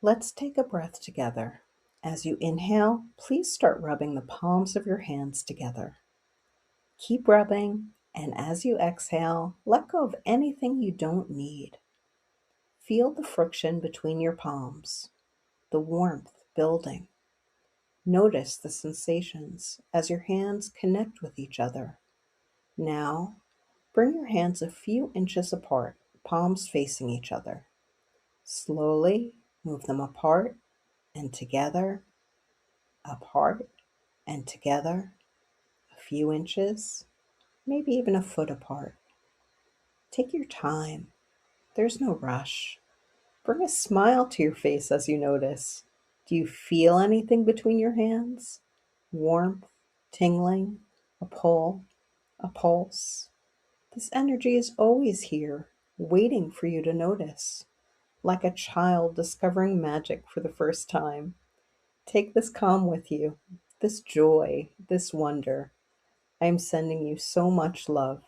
Let's take a breath together. As you inhale, please start rubbing the palms of your hands together. Keep rubbing, and as you exhale, let go of anything you don't need. Feel the friction between your palms, the warmth building. Notice the sensations as your hands connect with each other. Now, bring your hands a few inches apart, palms facing each other. Slowly move them apart and together, apart and together, a few inches, maybe even a foot apart. Take your time. There's no rush. Bring a smile to your face as you notice. Do you feel anything between your hands? Warmth, tingling, a pull, a pulse. This energy is always here, waiting for you to notice, like a child discovering magic for the first time. Take this calm with you, this joy, this wonder. I am sending you so much love.